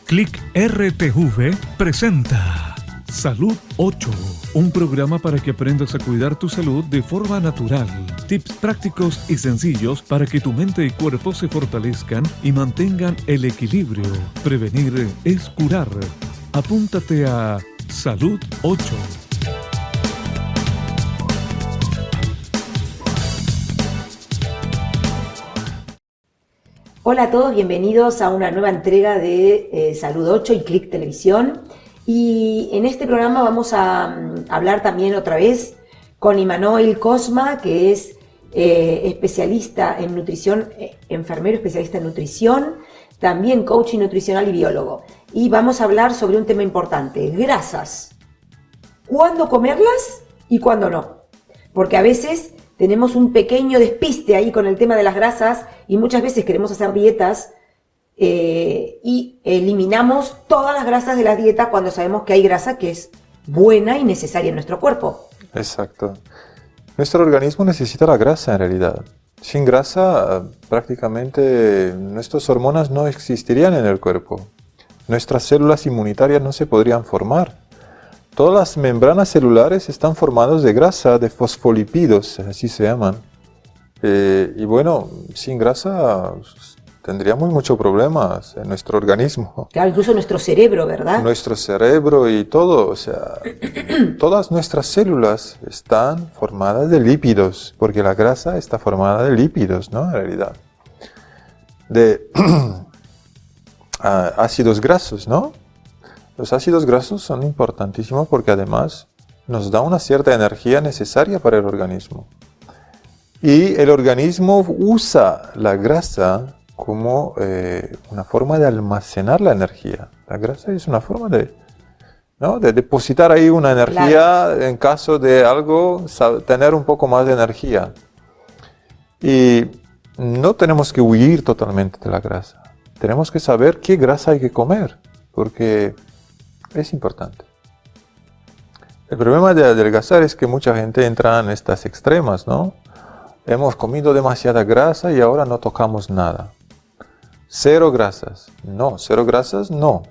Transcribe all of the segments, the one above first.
Click RTV presenta Salud 8, un programa para que aprendas a cuidar tu salud de forma natural. Tips prácticos y sencillos para que tu mente y cuerpo se fortalezcan y mantengan el equilibrio. Prevenir es curar. Apúntate a Salud 8. Hola a todos, bienvenidos a una nueva entrega de Salud 8 y Click Televisión. Y en este programa vamos a hablar también otra vez con Imanol Cosma, que es especialista en nutrición, enfermero especialista en nutrición, también coaching nutricional y biólogo. Y vamos a hablar sobre un tema importante, grasas. ¿Cuándo comerlas y cuándo no? Porque a veces tenemos un pequeño despiste ahí con el tema de las grasas y muchas veces queremos hacer dietas y eliminamos todas las grasas de la dieta cuando sabemos que hay grasa que es buena y necesaria en nuestro cuerpo. Exacto. Nuestro organismo necesita la grasa en realidad. Sin grasa prácticamente nuestras hormonas no existirían en el cuerpo. Nuestras células inmunitarias no se podrían formar. Todas las membranas celulares están formadas de grasa, de fosfolípidos, así se llaman. Y bueno, sin grasa tendríamos muchos problemas en nuestro organismo. Claro, incluso nuestro cerebro, ¿verdad? Nuestro cerebro y todo, o sea, todas nuestras células están formadas de lípidos, porque la grasa está formada de lípidos, ¿no? En realidad. De ácidos grasos, ¿no? Los ácidos grasos son importantísimos porque además nos da una cierta energía necesaria para el organismo. Y el organismo usa la grasa como una forma de almacenar la energía. La grasa es una forma de depositar ahí una energía, claro, en caso de algo, tener un poco más de energía. Y no tenemos que huir totalmente de la grasa. Tenemos que saber qué grasa hay que comer, porque es importante. El problema de adelgazar es que mucha gente entra en estas extremas, ¿no? Hemos comido demasiada grasa y ahora no tocamos nada. Cero grasas. No, cero grasas no.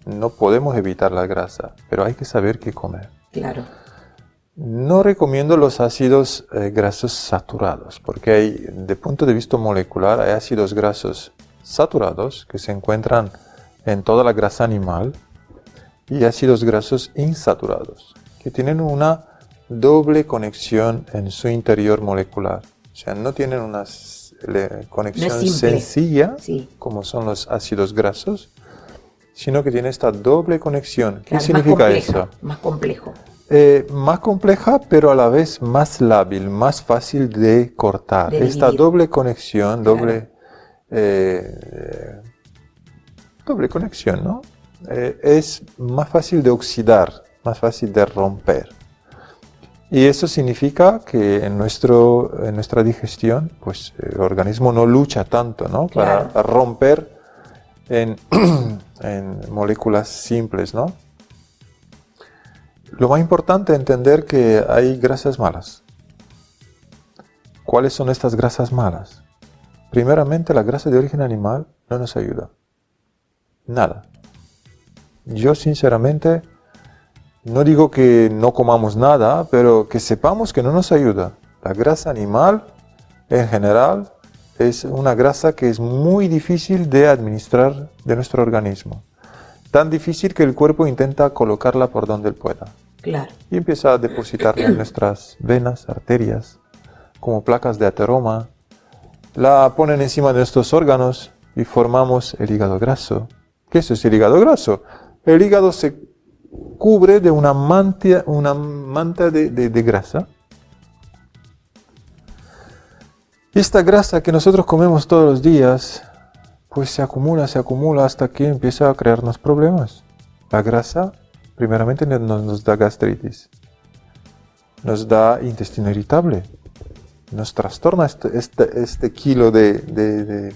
No podemos evitar la grasa, pero hay que saber qué comer. Claro. No recomiendo los ácidos grasos saturados, porque hay, de punto de vista molecular, hay ácidos grasos saturados que se encuentran en toda la grasa animal, y ácidos grasos insaturados, que tienen una doble conexión en su interior molecular. O sea, no tienen una conexión sencilla, sí, como son los ácidos grasos, sino que tiene esta doble conexión. ¿Qué significa eso? Más complejo. Más compleja, pero a la vez más lábil, más fácil de cortar. Esta doble conexión, claro, doble conexión, ¿no? Es más fácil de oxidar, más fácil de romper. Y eso significa que en nuestra digestión, pues el organismo no lucha tanto, ¿no? Claro. Para romper en moléculas simples, ¿no? Lo más importante es entender que hay grasas malas. ¿Cuáles son estas grasas malas? Primeramente, la grasa de origen animal no nos ayuda. Nada. Yo sinceramente no digo que no comamos nada, pero que sepamos que no nos ayuda. La grasa animal en general es una grasa que es muy difícil de administrar de nuestro organismo. Tan difícil que el cuerpo intenta colocarla por donde él pueda. Claro. Y empieza a depositarla en nuestras venas, arterias, como placas de ateroma. La ponen encima de nuestros órganos y formamos el hígado graso. ¿Qué es el hígado graso? El hígado se cubre de una manta de grasa. Y esta grasa que nosotros comemos todos los días, pues se acumula hasta que empieza a crearnos problemas. La grasa, primeramente, nos da gastritis, nos da intestino irritable, nos trastorna este kilo de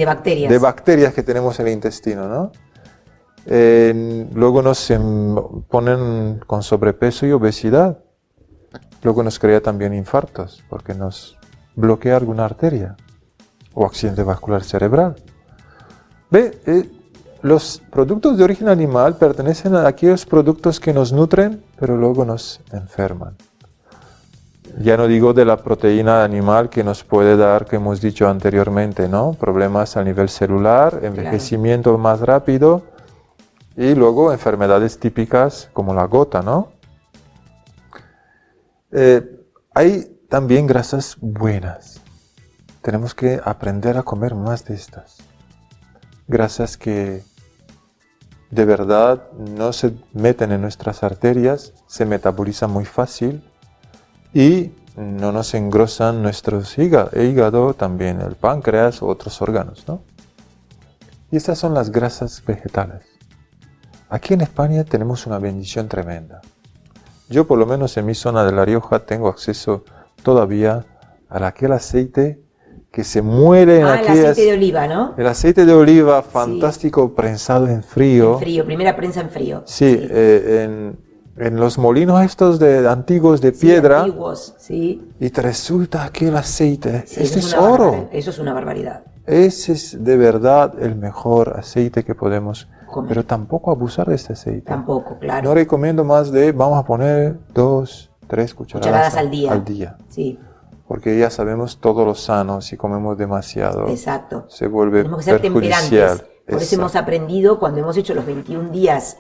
bacterias. De bacterias que tenemos en el intestino, ¿no? Luego nos ponen con sobrepeso y obesidad. Luego nos crea también infartos, porque nos bloquea alguna arteria o accidente vascular cerebral. los productos de origen animal pertenecen a aquellos productos que nos nutren, pero luego nos enferman. Ya no digo de la proteína animal que nos puede dar, que hemos dicho anteriormente, ¿no? Problemas a nivel celular, envejecimiento más rápido y luego enfermedades típicas como la gota, ¿no? Hay también grasas buenas. Tenemos que aprender a comer más de estas. Grasas que de verdad no se meten en nuestras arterias, se metabolizan muy fácil y no nos engrosan nuestros hígado, también el páncreas u otros órganos, ¿no? Y estas son las grasas vegetales. Aquí en España tenemos una bendición tremenda. Yo por lo menos en mi zona de La Rioja tengo acceso todavía a aquel aceite que se muere en aquellas... el aceite de oliva, ¿no? El aceite de oliva fantástico, prensado en frío. En frío, primera prensa en frío. Sí. En los molinos estos antiguos de piedra. Antiguos, sí. Y te resulta aquel aceite. Sí, este es oro. Eso es una barbaridad. Ese es de verdad el mejor aceite que podemos comer. Pero tampoco abusar de este aceite. Tampoco, claro. No recomiendo más de, vamos a poner 2, 3 cucharadas al día. Al día. Sí. Porque ya sabemos todos los sanos, si comemos demasiado, exacto, se vuelve tenemos que ser perjudicial. temperantes. Por eso hemos aprendido, cuando hemos hecho los 21 días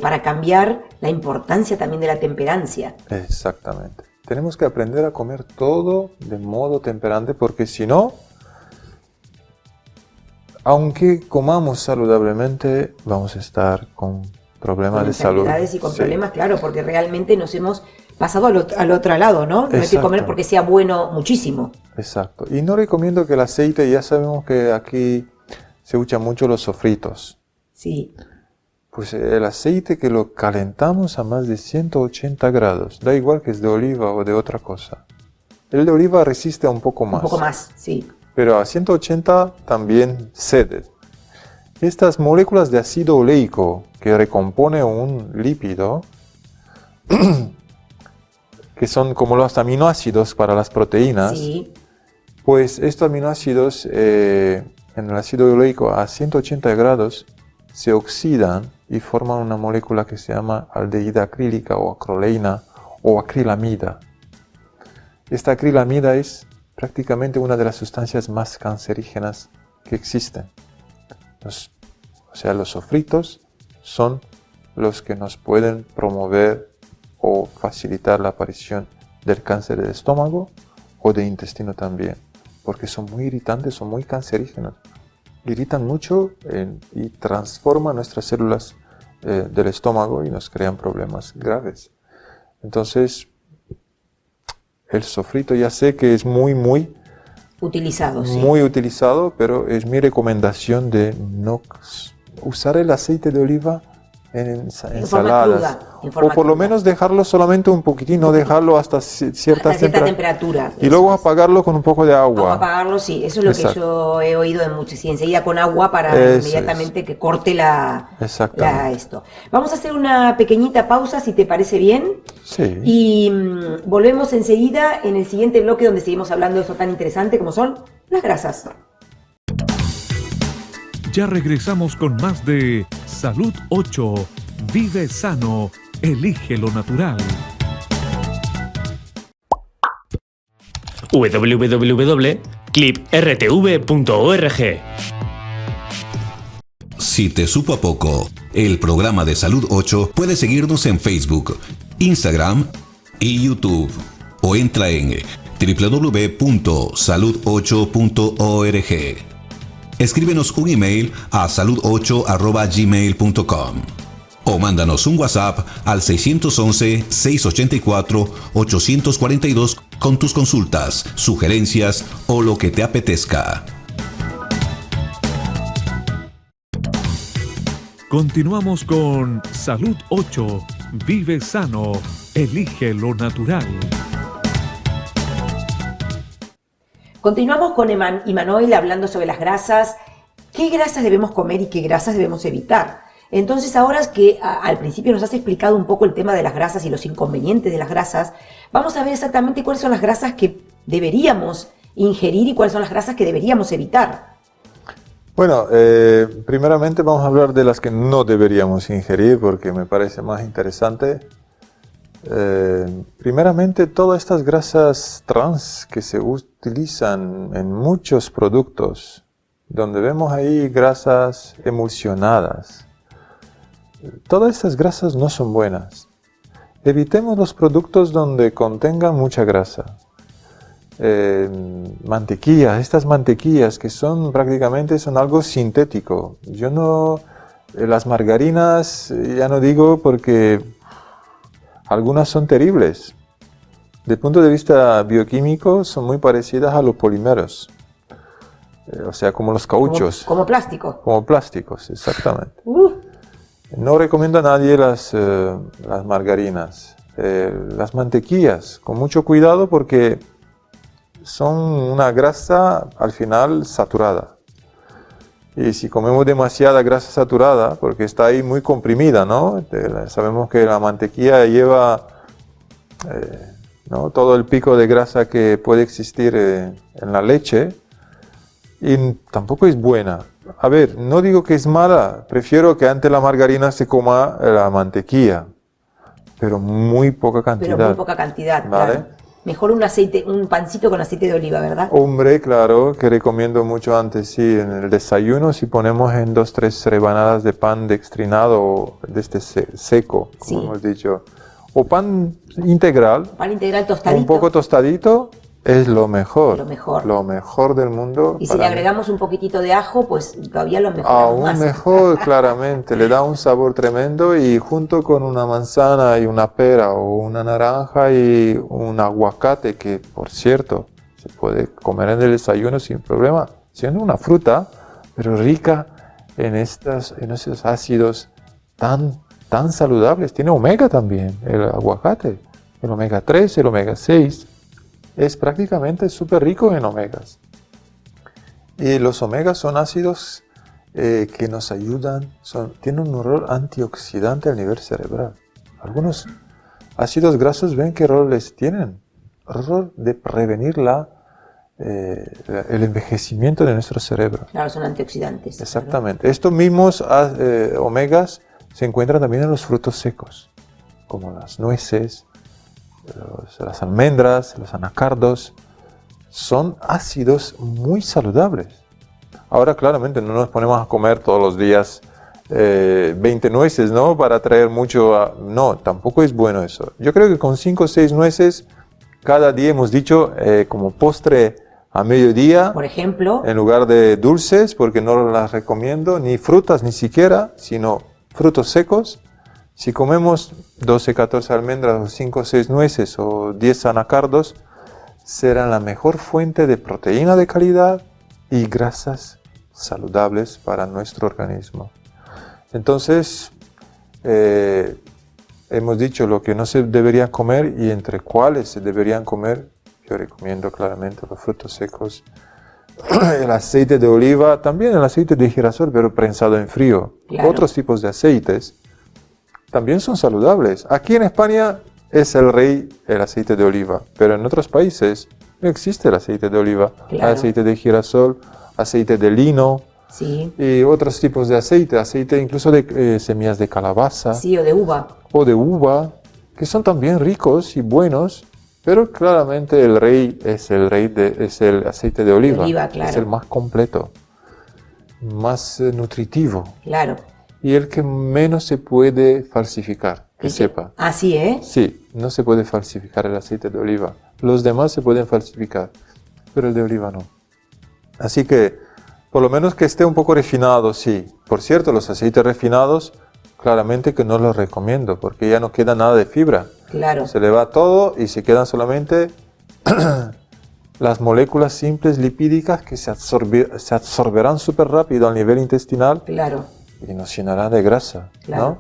para cambiar, la importancia también de la temperancia. Exactamente. Tenemos que aprender a comer todo de modo temperante, porque si no, aunque comamos saludablemente, vamos a estar con problemas de salud. Y con problemas, claro, porque realmente nos hemos pasado al otro lado, ¿no? No hay que comer porque sea bueno muchísimo. Exacto. Y no recomiendo que el aceite, ya sabemos que aquí se usan mucho los sofritos. Sí. Pues el aceite que lo calentamos a más de 180 grados, da igual que es de oliva o de otra cosa. El de oliva resiste un poco más. Un poco más, sí. Pero a 180 también cede. Estas moléculas de ácido oleico que recompone un lípido, que son como los aminoácidos para las proteínas, sí. Pues estos aminoácidos en el ácido oleico a 180 grados se oxidan y forman una molécula que se llama aldehída acrílica o acroleína o acrilamida. Esta acrilamida es prácticamente una de las sustancias más cancerígenas que existen. Los sofritos son los que nos pueden promover o facilitar la aparición del cáncer del estómago o de intestino también, porque son muy irritantes, son muy cancerígenos. Irritan mucho y transforman nuestras células del estómago y nos crean problemas graves. Entonces, el sofrito ya sé que es muy utilizado, sí. Muy utilizado, pero es mi recomendación de no usar el aceite de oliva en ensaladas. O por lo menos dejarlo solamente un poquitín, no dejarlo hasta cierta temperatura. Y luego apagarlo con un poco de agua. Vamos a apagarlo, sí. Eso es lo que yo he oído de muchos. Y enseguida con agua para inmediatamente que corte esto. Vamos a hacer una pequeñita pausa, si te parece bien. Sí. Y volvemos enseguida en el siguiente bloque donde seguimos hablando de esto tan interesante como son las grasas. Ya regresamos con más de Salud 8. Vive sano. Elige lo natural. www.cliprtv.org. Si te supo a poco, el programa de Salud 8, puedes seguirnos en Facebook, Instagram y YouTube. O entra en www.salud8.org. Escríbenos un email a salud8@gmail.com o mándanos un WhatsApp al 611-684-842 con tus consultas, sugerencias o lo que te apetezca. Continuamos con Salud 8. Vive sano. Elige lo natural. Continuamos con Imanol hablando sobre las grasas. ¿Qué grasas debemos comer y qué grasas debemos evitar? Entonces, ahora que al principio nos has explicado un poco el tema de las grasas y los inconvenientes de las grasas, vamos a ver exactamente cuáles son las grasas que deberíamos ingerir y cuáles son las grasas que deberíamos evitar. Bueno, primeramente vamos a hablar de las que no deberíamos ingerir porque me parece más interesante. Primeramente, todas estas grasas trans que se utilizan en muchos productos, donde vemos ahí grasas emulsionadas, todas estas grasas no son buenas. Evitemos los productos donde contengan mucha grasa. Mantequillas, estas mantequillas que son prácticamente algo sintético. Yo no, las margarinas ya no digo porque algunas son terribles. Desde el punto de vista bioquímico son muy parecidas a los polímeros, o sea, como los cauchos. Como plástico. Como plásticos, exactamente. No recomiendo a nadie las margarinas. Las mantequillas, con mucho cuidado porque son una grasa al final saturada. Y si comemos demasiada grasa saturada, porque está ahí muy comprimida, ¿no? Sabemos que la mantequilla lleva ¿no? todo el pico de grasa que puede existir en la leche y tampoco es buena. A ver, no digo que es mala, prefiero que antes la margarina se coma la mantequilla, pero muy poca cantidad. Pero muy poca cantidad, ¿vale? Claro. Mejor un pancito con aceite de oliva, ¿verdad? Hombre, claro, que recomiendo mucho antes, sí, en el desayuno, si ponemos en 2-3 rebanadas de pan dextrinado o de este seco, como Sí. hemos dicho, o pan integral, Pan integral tostadito. un poco tostadito, es lo mejor. Lo mejor. Del mundo. Y si le agregamos un poquitito de ajo, pues todavía lo mejor. Aún mejor, claramente, le da un sabor tremendo y junto con una manzana y una pera o una naranja y un aguacate, que por cierto se puede comer en el desayuno sin problema, siendo una fruta, pero rica en esos ácidos tan saludables. Tiene omega también, el aguacate, el omega 3, el omega 6. Es prácticamente súper rico en omegas. Y los omegas son ácidos que nos ayudan, tienen un rol antioxidante a nivel cerebral. Algunos ácidos grasos, ¿ven qué roles tienen? El rol de prevenir el envejecimiento de nuestro cerebro. Claro, son antioxidantes. Exactamente. ¿Verdad? Estos mismos omegas se encuentran también en los frutos secos, como las nueces, las almendras, los anacardos. Son ácidos muy saludables. Ahora, claramente, no nos ponemos a comer todos los días 20 nueces, ¿no? Para traer mucho. No, tampoco es bueno eso. Yo creo que con 5 o 6 nueces cada día, hemos dicho, como postre a mediodía. Por ejemplo. En lugar de dulces, porque no las recomiendo, ni frutas ni siquiera, sino frutos secos. Si comemos 12, 14 almendras, o 5 o 6 nueces, o 10 anacardos, serán la mejor fuente de proteína de calidad y grasas saludables para nuestro organismo. Entonces, hemos dicho lo que no se debería comer y entre cuáles se deberían comer. Yo recomiendo claramente los frutos secos, el aceite de oliva, también el aceite de girasol, pero prensado en frío. Claro. Otros tipos de aceites también son saludables. Aquí en España es el rey el aceite de oliva, pero en otros países no existe el aceite de oliva. Claro. Hay aceite de girasol, aceite de lino, sí, y otros tipos de aceite incluso de semillas de calabaza. Sí, o de uva. O de uva, que son también ricos y buenos, pero claramente el rey es el aceite de oliva. De oliva, claro. Es el más completo, más nutritivo. Claro. Y el que menos se puede falsificar, que sepa. Así, ¿eh? Sí, no se puede falsificar el aceite de oliva. Los demás se pueden falsificar, pero el de oliva no. Así que, por lo menos que esté un poco refinado, sí. Por cierto, los aceites refinados, claramente que no los recomiendo, porque ya no queda nada de fibra. Claro. Se le va todo y se quedan solamente las moléculas simples lipídicas que se absorberán súper rápido a nivel intestinal. Claro. Y nos llenará de grasa, claro. ¿no?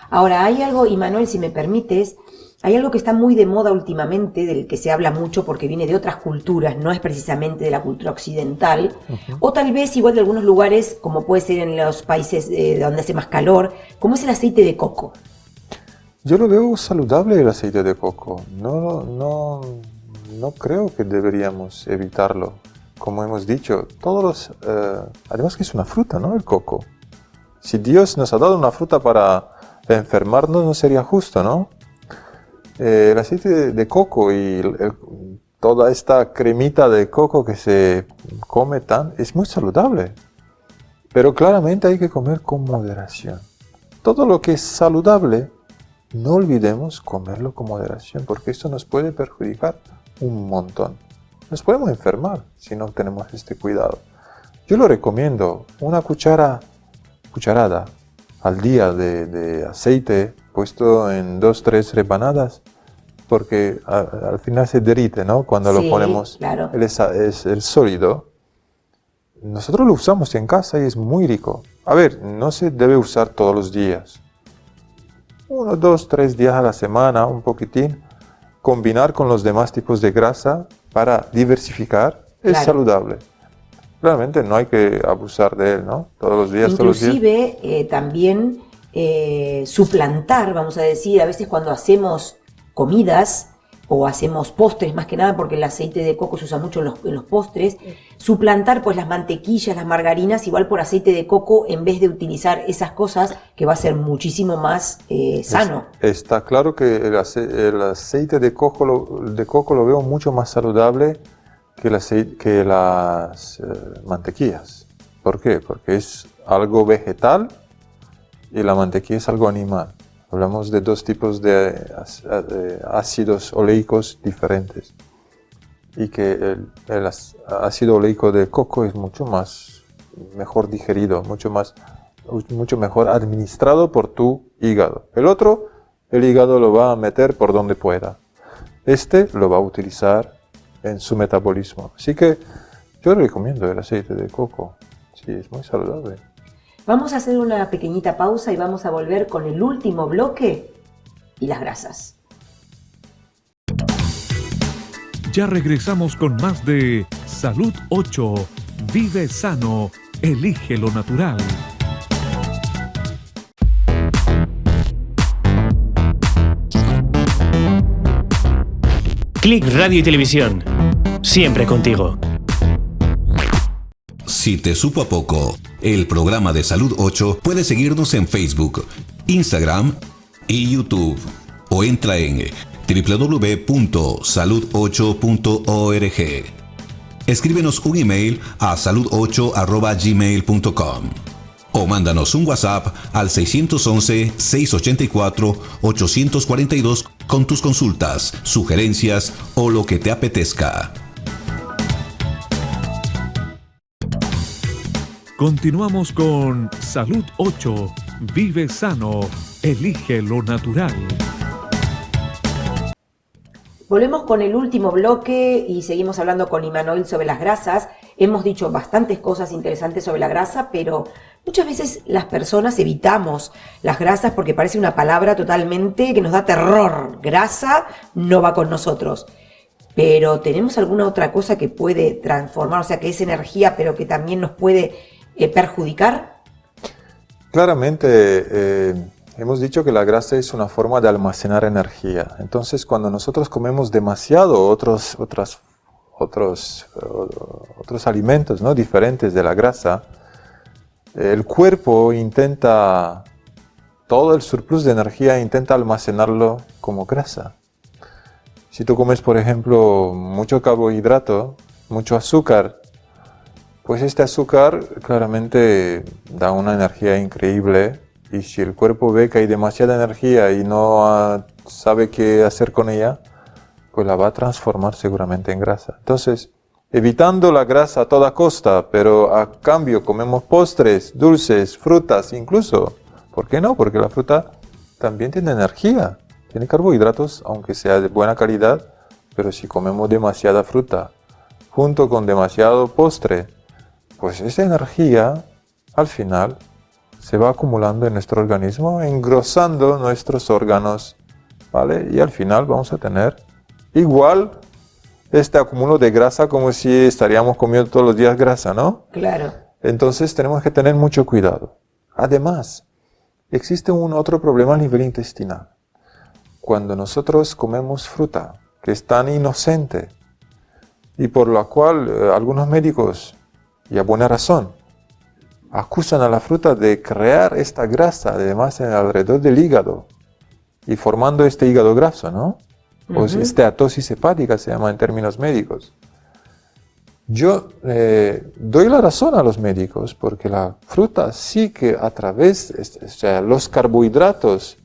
Ahora, hay algo, Immanuel, si me permites, hay algo que está muy de moda últimamente, del que se habla mucho porque viene de otras culturas, no es precisamente de la cultura occidental, o tal vez igual de algunos lugares, como puede ser en los países donde hace más calor, como es el aceite de coco. Yo lo veo saludable el aceite de coco, no creo que deberíamos evitarlo. como hemos dicho, además que es una fruta, ¿no? El coco. Si Dios nos ha dado una fruta para enfermarnos, no sería justo, ¿no? El aceite de coco y toda esta cremita de coco que se come es muy saludable. Pero claramente hay que comer con moderación. Todo lo que es saludable, no olvidemos comerlo con moderación, porque esto nos puede perjudicar un montón. Nos podemos enfermar si no tenemos este cuidado. Yo lo recomiendo, una cucharada al día de aceite puesto en 2-3 rebanadas, porque al final se derrite, ¿no? Cuando lo ponemos, claro. es el sólido. Nosotros lo usamos en casa y es muy rico. A ver, no se debe usar todos los días. 1, 2, 3 días a la semana, un poquitín. Combinar con los demás tipos de grasa para diversificar es saludable. Realmente no hay que abusar de él, ¿no? Todos los días. Inclusive también suplantar, vamos a decir, a veces cuando hacemos comidas o hacemos postres, más que nada porque el aceite de coco se usa mucho en los postres, suplantar pues las mantequillas, las margarinas, igual por aceite de coco en vez de utilizar esas cosas, que va a ser muchísimo más sano. Está claro que el aceite de coco lo veo mucho más saludable que las mantequillas. ¿Por qué? Porque es algo vegetal y la mantequilla es algo animal. Hablamos de 2 tipos de ácidos oleicos diferentes. Y que el ácido oleico de coco es mucho mejor digerido, mucho mejor administrado por tu hígado. El hígado lo va a meter por donde pueda. Lo va a utilizar en su metabolismo. Así que yo recomiendo el aceite de coco. Sí, es muy saludable. Vamos a hacer una pequeñita pausa y vamos a volver con el último bloque y las grasas. Ya regresamos con más de Salud 8. Vive sano, elige lo natural. Click Radio y Televisión. Siempre contigo. Si te supo a poco, el programa de Salud 8, puedes seguirnos en Facebook, Instagram y YouTube. O entra en www.salud8.org. Escríbenos un email a salud8@gmail.com. O mándanos un WhatsApp al 611-684-842 con tus consultas, sugerencias o lo que te apetezca. Continuamos con Salud 8. Vive sano, elige lo natural. Volvemos con el último bloque y seguimos hablando con Imanol sobre las grasas. Hemos dicho bastantes cosas interesantes sobre la grasa, pero muchas veces las personas evitamos las grasas porque parece una palabra totalmente que nos da terror. Grasa no va con nosotros. Pero ¿tenemos alguna otra cosa que puede transformar, o sea, que es energía, pero que también nos puede perjudicar? Claramente, hemos dicho que la grasa es una forma de almacenar energía. Entonces, cuando nosotros comemos demasiado otros alimentos, ¿no?, diferentes de la grasa, el cuerpo intenta, todo el surplus de energía intenta almacenarlo como grasa. Si tú comes, por ejemplo, mucho carbohidrato, mucho azúcar, pues este azúcar claramente da una energía increíble, y si el cuerpo ve que hay demasiada energía y no sabe qué hacer con ella, pues la va a transformar seguramente en grasa. Entonces, evitando la grasa a toda costa, pero a cambio comemos postres, dulces, frutas incluso. ¿Por qué no? Porque la fruta también tiene energía, tiene carbohidratos, aunque sea de buena calidad, pero si comemos demasiada fruta junto con demasiado postre, pues esa energía al final se va acumulando en nuestro organismo, engrosando nuestros órganos, ¿vale? Y al final vamos a tener igual este acúmulo de grasa como si estaríamos comiendo todos los días grasa, ¿no? Claro. Entonces tenemos que tener mucho cuidado. Además, existe un otro problema a nivel intestinal. Cuando nosotros comemos fruta, que es tan inocente, y por la cual algunos médicos, y a buena razón, acusan a la fruta de crear esta grasa, además alrededor del hígado, y formando este hígado graso, ¿no? O esteatosis hepática se llama en términos médicos. Yo doy la razón a los médicos porque la fruta sí que a través, o sea, los carbohidratos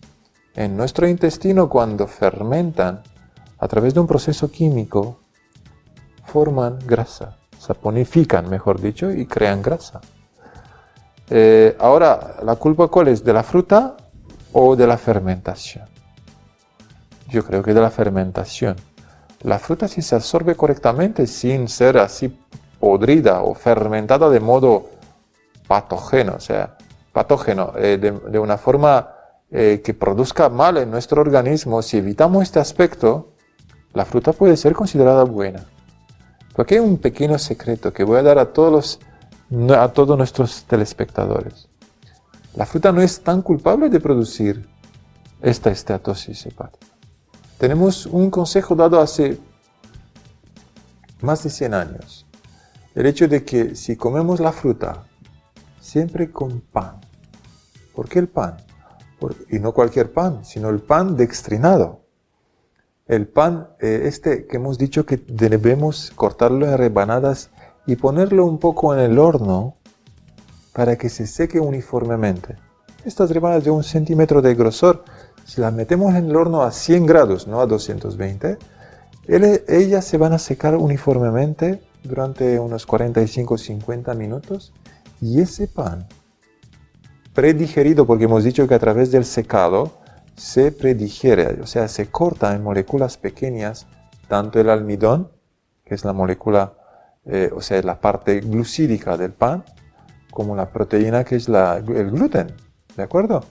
en nuestro intestino cuando fermentan a través de un proceso químico forman grasa, saponifican, mejor dicho, y crean grasa. Ahora, ¿la culpa cuál es? ¿De la fruta o de la fermentación? Yo creo que de la fermentación. La fruta si se absorbe correctamente sin ser así podrida o fermentada de modo patógeno, o sea, de una forma que produzca mal en nuestro organismo, si evitamos este aspecto, la fruta puede ser considerada buena. Porque hay un pequeño secreto que voy a dar a todos nuestros telespectadores. La fruta no es tan culpable de producir esta esteatosis hepática. Tenemos un consejo dado hace más de 100 años. El hecho de que si comemos la fruta siempre con pan. ¿Por qué el pan? Y no cualquier pan, sino el pan dextrinado. El pan que hemos dicho que debemos cortarlo en rebanadas y ponerlo un poco en el horno para que se seque uniformemente. Estas rebanadas de 1 centímetro de grosor, si las metemos en el horno a 100 grados, no a 220, ellas se van a secar uniformemente durante unos 45-50 minutos y ese pan predigerido, porque hemos dicho que a través del secado se predigiere, o sea, se corta en moléculas pequeñas tanto el almidón, que es la molécula, o sea, la parte glucídica del pan, como la proteína, que es el gluten, ¿de acuerdo?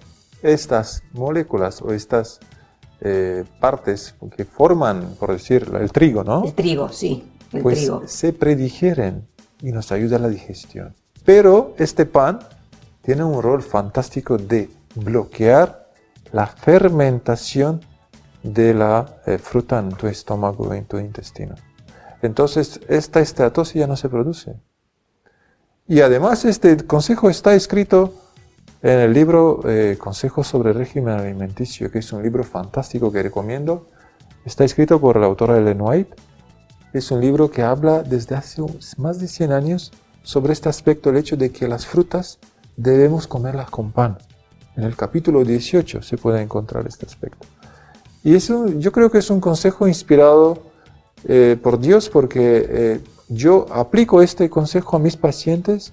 Estas moléculas o estas partes que forman, por decir, el trigo, ¿no? El trigo, sí, el pues trigo. se predigieren y nos ayuda a la digestión. Pero este pan tiene un rol fantástico de bloquear la fermentación de la fruta en tu estómago, en tu intestino. Entonces, esta esteatosis ya no se produce. Y además, este consejo está escrito en el libro Consejos sobre el régimen alimenticio, que es un libro fantástico que recomiendo. Está escrito por la autora Ellen White. Es un libro que habla desde hace más de 100 años sobre este aspecto, el hecho de que las frutas debemos comerlas con pan. En el capítulo 18 se puede encontrar este aspecto. Y eso yo creo que es un consejo inspirado por Dios, porque yo aplico este consejo a mis pacientes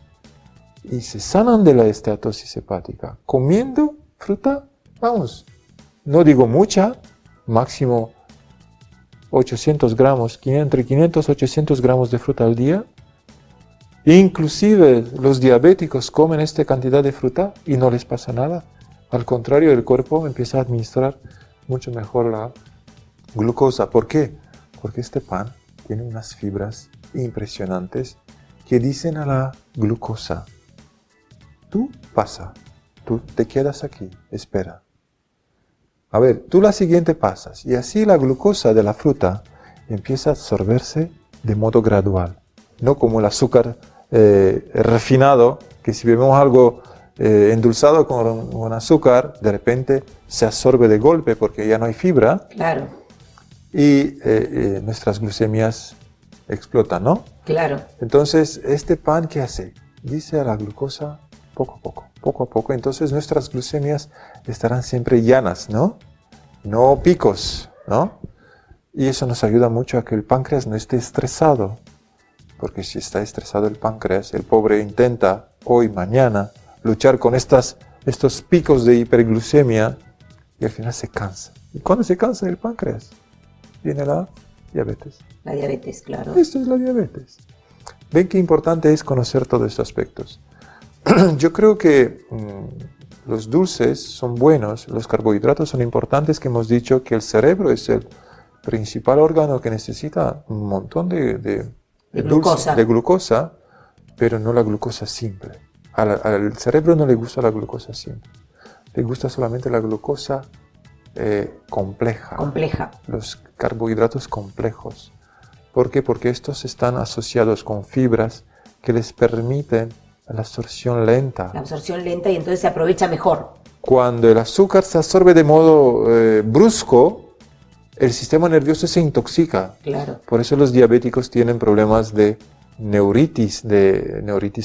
y se sanan de la esteatosis hepática. Comiendo fruta, vamos, no digo mucha, máximo 800 gramos, entre 500 y 800 gramos de fruta al día. Inclusive los diabéticos comen esta cantidad de fruta y no les pasa nada. Al contrario, el cuerpo empieza a administrar mucho mejor la glucosa. ¿Por qué? Porque este pan tiene unas fibras impresionantes que dicen a la glucosa: tú pasa, tú te quedas aquí, espera. A ver, tú la siguiente pasas. Y así la glucosa de la fruta empieza a absorberse de modo gradual. No como el azúcar refinado, que si vemos algo endulzado con azúcar, de repente se absorbe de golpe porque ya no hay fibra. Claro. Y nuestras glucemias explotan, ¿no? Claro. Entonces, este pan, ¿qué hace? Dice a la glucosa poco a poco. Entonces, nuestras glucemias estarán siempre llanas, ¿no? No picos, ¿no? Y eso nos ayuda mucho a que el páncreas no esté estresado. Porque si está estresado el páncreas, el pobre intenta hoy, mañana, luchar con estos picos de hiperglucemia y al final se cansa. ¿Y cuándo se cansa el páncreas? Viene la diabetes. La diabetes, claro. Esto es la diabetes. Ven qué importante es conocer todos estos aspectos. Yo creo que los dulces son buenos, los carbohidratos son importantes, que hemos dicho que el cerebro es el principal órgano que necesita un montón de glucosa, pero no la glucosa simple. Al cerebro no le gusta la glucosa simple, le gusta solamente la glucosa compleja. Compleja. Los carbohidratos complejos. ¿Por qué? Porque estos están asociados con fibras que les permiten la absorción lenta. La absorción lenta y entonces se aprovecha mejor. Cuando el azúcar se absorbe de modo brusco, el sistema nervioso se intoxica. Claro. Por eso los diabéticos tienen problemas de neuritis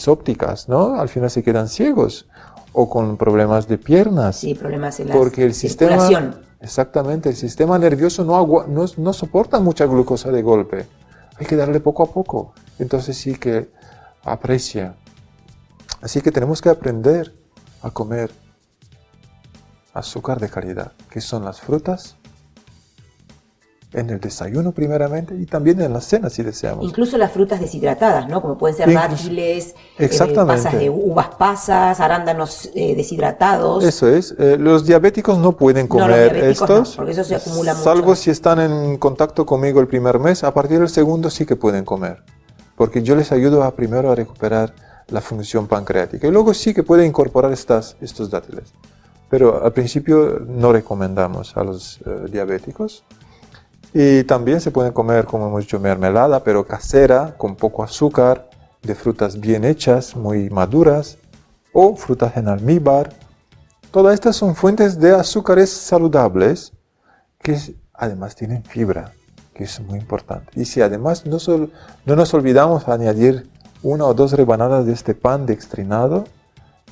ópticas, ¿no? Al final se quedan ciegos o con problemas de piernas. Sí, problemas en la porque el sistema, circulación. exactamente, el sistema nervioso no soporta mucha glucosa de golpe. Hay que darle poco a poco. Entonces sí que aprecia. Así que tenemos que aprender a comer azúcar de calidad, que son las frutas, en el desayuno primeramente y también en la cena si deseamos. Incluso las frutas deshidratadas, ¿no? Como pueden ser dátiles, pasas de uvas pasas, arándanos deshidratados. Eso es. Los diabéticos no pueden comer estos, no, porque eso se acumula mucho. Salvo si están en contacto conmigo el primer mes. A partir del segundo sí que pueden comer, porque yo les ayudo primero a recuperar la función pancreática y luego sí que pueden incorporar estos dátiles. Pero al principio no recomendamos a los diabéticos. Y también se pueden comer, como hemos dicho, mermelada, pero casera, con poco azúcar, de frutas bien hechas, muy maduras, o frutas en almíbar. Todas estas son fuentes de azúcares saludables, que además tienen fibra, que es muy importante. Y si además no nos olvidamos añadir 1 o 2 rebanadas de este pan dextrinado,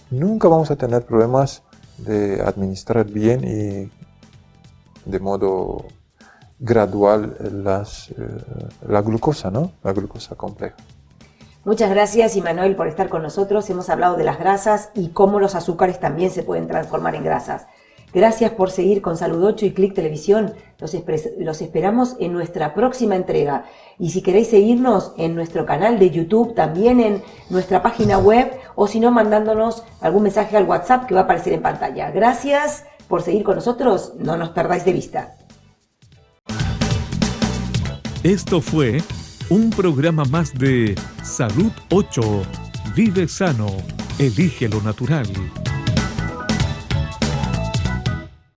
nunca vamos a tener problemas de administrar bien y de modo gradual la glucosa, ¿no? La glucosa compleja. Muchas gracias, Immanuel, por estar con nosotros. Hemos hablado de las grasas y cómo los azúcares también se pueden transformar en grasas. Gracias por seguir con Salud 8 y Click Televisión. Los esperamos en nuestra próxima entrega. Y si queréis seguirnos en nuestro canal de YouTube, también en nuestra página web, o si no, mandándonos algún mensaje al WhatsApp que va a aparecer en pantalla. Gracias por seguir con nosotros. No nos perdáis de vista. Esto fue un programa más de Salud 8. Vive sano, elige lo natural.